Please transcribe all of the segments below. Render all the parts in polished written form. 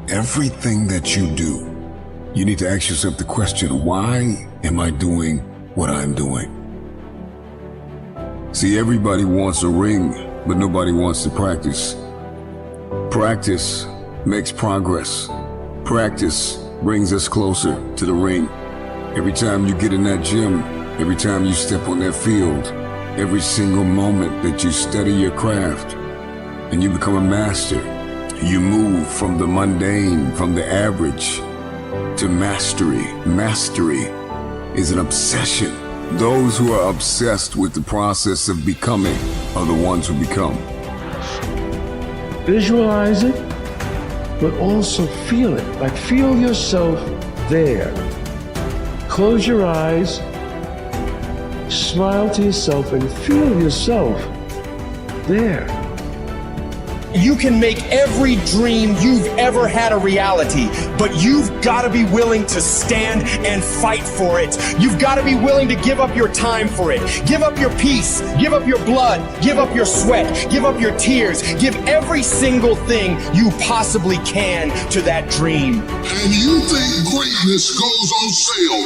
everything that you do, you need to ask yourself the question, why am I doing what I'm doing? See, everybody wants a ring, but nobody wants to practice. Practice makes progress. Practice brings us closer to the ring. Every time you get in that gym, every time you step on that field, every single moment that you study your craft and you become a master, you move from the mundane, from the average to mastery. Mastery is an obsession. Those who are obsessed with the process of becoming are the ones who become. Visualize it, but also feel it. Like, feel yourself there. Close your eyes, smile to yourself, and feel yourself there. You can make every dream you've ever had a reality, but you've got to be willing to stand and fight for it. You've got to be willing to give up your time for it. Give up your peace, give up your blood, give up your sweat, give up your tears, give every single thing you possibly can to that dream. And you think greatness goes on sale,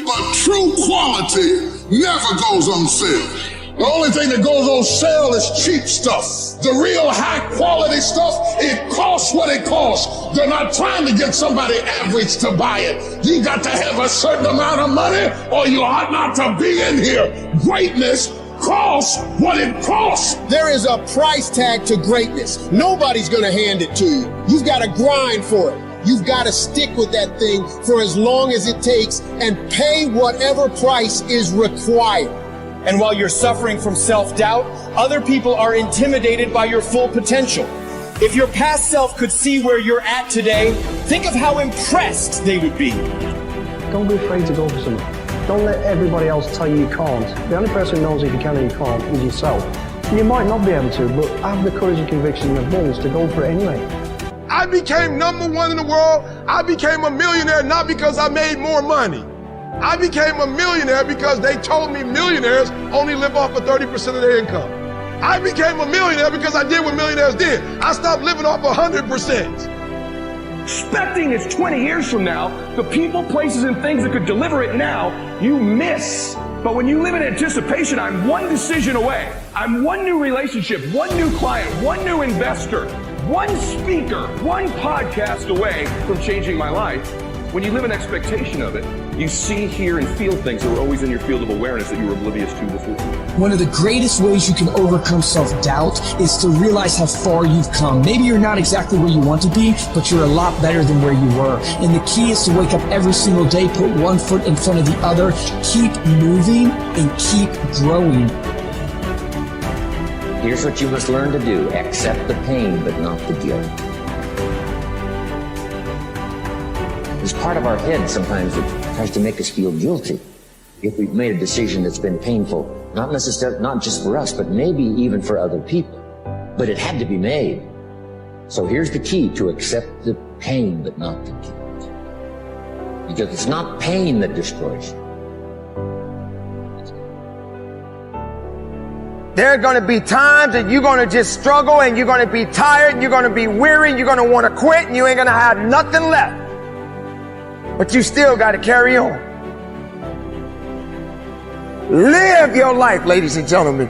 but true quality never goes on sale. The only thing that goes on sale is cheap stuff. The real high quality stuff, it costs what it costs. They're not trying to get somebody average to buy it. You got to have a certain amount of money or you ought not to be in here. Greatness costs what it costs. There is a price tag to greatness. Nobody's going to hand it to you. You've got to grind for it. You've got to stick with that thing for as long as it takes and pay whatever price is required. And while you're suffering from self-doubt, other people are intimidated by your full potential. If your past self could see where you're at today, think of how impressed they would be. Don't be afraid to go for something. Don't let everybody else tell you you can't. The only person who knows if you can or you can't is yourself. You might not be able to, but have the courage and conviction and the balls to go for it anyway. I became #1 in the world. I became a millionaire not because I made more money. I became a millionaire because they told me millionaires only live off of 30% of their income. I became a millionaire because I did what millionaires did. I stopped living off 100%. Expecting it's 20 years from now, the people, places, and things that could deliver it now, you miss. But when you live in anticipation, I'm one decision away. I'm one new relationship, one new client, one new investor, one speaker, one podcast away from changing my life. When you live in expectation of it, you see, hear, and feel things that were always in your field of awareness that you were oblivious to before. One of the greatest ways you can overcome self-doubt is to realize how far you've come. Maybe you're not exactly where you want to be, but you're a lot better than where you were. And the key is to wake up every single day, put one foot in front of the other, keep moving, and keep growing. Here's what you must learn to do. Accept the pain, but not the guilt. There's part of our head sometimes that tries to make us feel guilty if we've made a decision that's been painful, not necessarily, not just for us, but maybe even for other people. But it had to be made. So here's the key: to accept the pain, but not the guilt. Because it's not pain that destroys you. There are going to be times that you're going to just struggle and you're going to be tired and you're going to be weary and you're going to want to quit and you ain't going to have nothing left. But you still got to carry on. Live your life, ladies and gentlemen.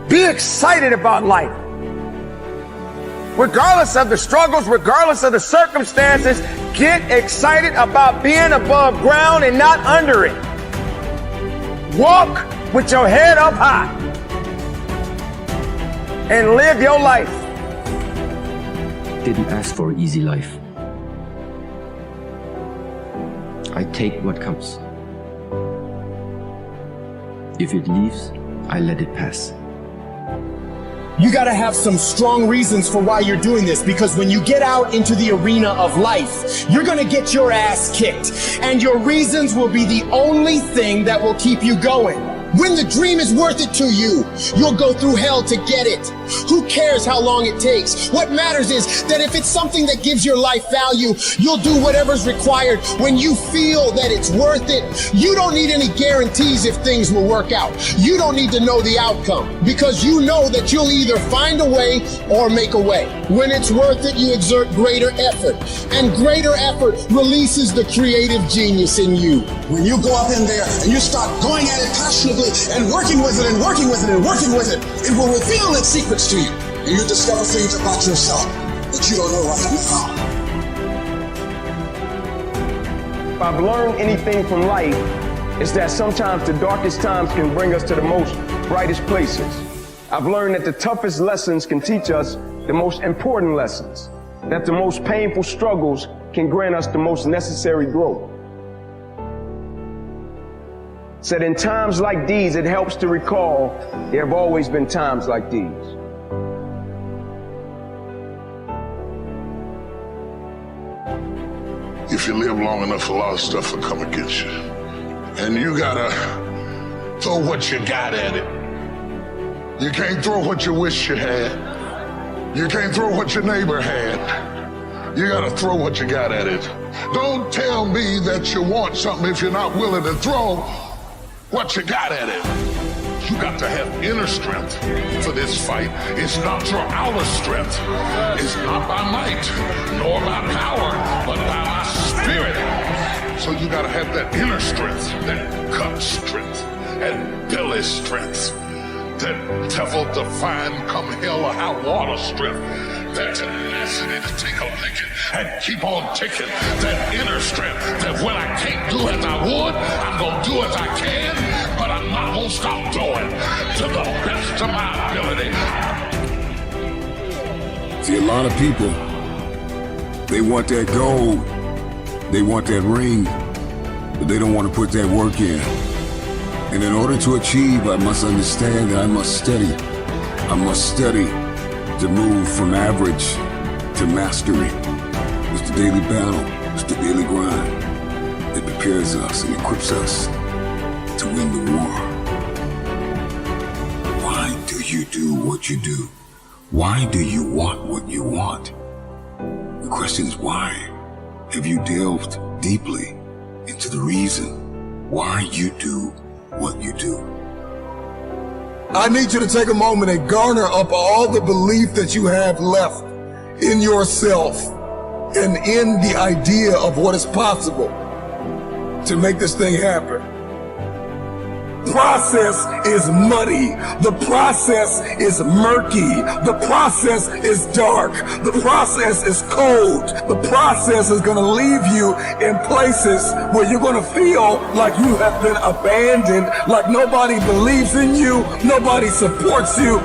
Be excited about life. Regardless of the struggles, regardless of the circumstances, get excited about being above ground and not under it. Walk with your head up high and live your life. Didn't ask for an easy life. I take what comes. If it leaves, I let it pass. You gotta have some strong reasons for why you're doing this, because when you get out into the arena of life, you're gonna get your ass kicked, and your reasons will be the only thing that will keep you going. When the dream is worth it to you, you'll go through hell to get it. Who cares how long it takes? What matters is that if it's something that gives your life value, you'll do whatever's required when you feel that it's worth it. You don't need any guarantees if things will work out. You don't need to know the outcome because you know that you'll either find a way or make a way. When it's worth it, you exert greater effort, and greater effort releases the creative genius in you. When you go up in there and you start going at it passionately and working with it and working with it and working with it, it will reveal its secrets to you. And you discover things about yourself that you don't know right now. If I've learned anything from life, it's that sometimes the darkest times can bring us to the most brightest places. I've learned that the toughest lessons can teach us the most important lessons, that the most painful struggles can grant us the most necessary growth. Said in times like these, it helps to recall there have always been times like these. If you live long enough, a lot of stuff will come against you. And you gotta throw what you got at it. You can't throw what you wish you had. You can't throw what your neighbor had. You gotta throw what you got at it. Don't tell me that you want something if you're not willing to throw what you got at it. You got to have inner strength for this fight. It's not your outer strength. It's not by might, nor by power, but by my spirit. So you got to have that inner strength, that gut strength, and belly strength, that devil-defying come hell or high water strength, that tenacity to take a licking and keep on ticking, that inner strength, that when I can't do as I would, I'm going to do as I can, but I'm not going to stop doing to the best of my ability. See, a lot of people, they want that gold, they want that ring, but they don't want to put that work in. And in order to achieve, I must understand that I must study. I must study to move from average to mastery. It's the daily battle, it's the daily grind that prepares us and equips us to win the war. Why do you do what you do? Why do you want what you want? The question is why? Have you delved deeply into the reason why you do what you do? I need you to take a moment and garner up all the belief that you have left in yourself and in the idea of what is possible to make this thing happen. Process is muddy. The process is murky. The process is dark. The process is cold. The process is going to leave you in places where you're going to feel like you have been abandoned, like nobody believes in you, nobody supports you.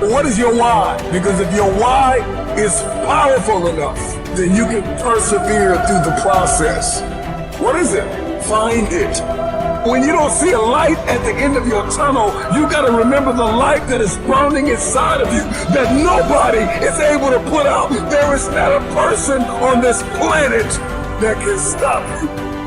What is your why? Because if your why is powerful enough, then you can persevere through the process. What is it? Find it. When you don't see a light at the end of your tunnel, you got to remember the light that is burning inside of you that nobody is able to put out. There is not a person on this planet that can stop you.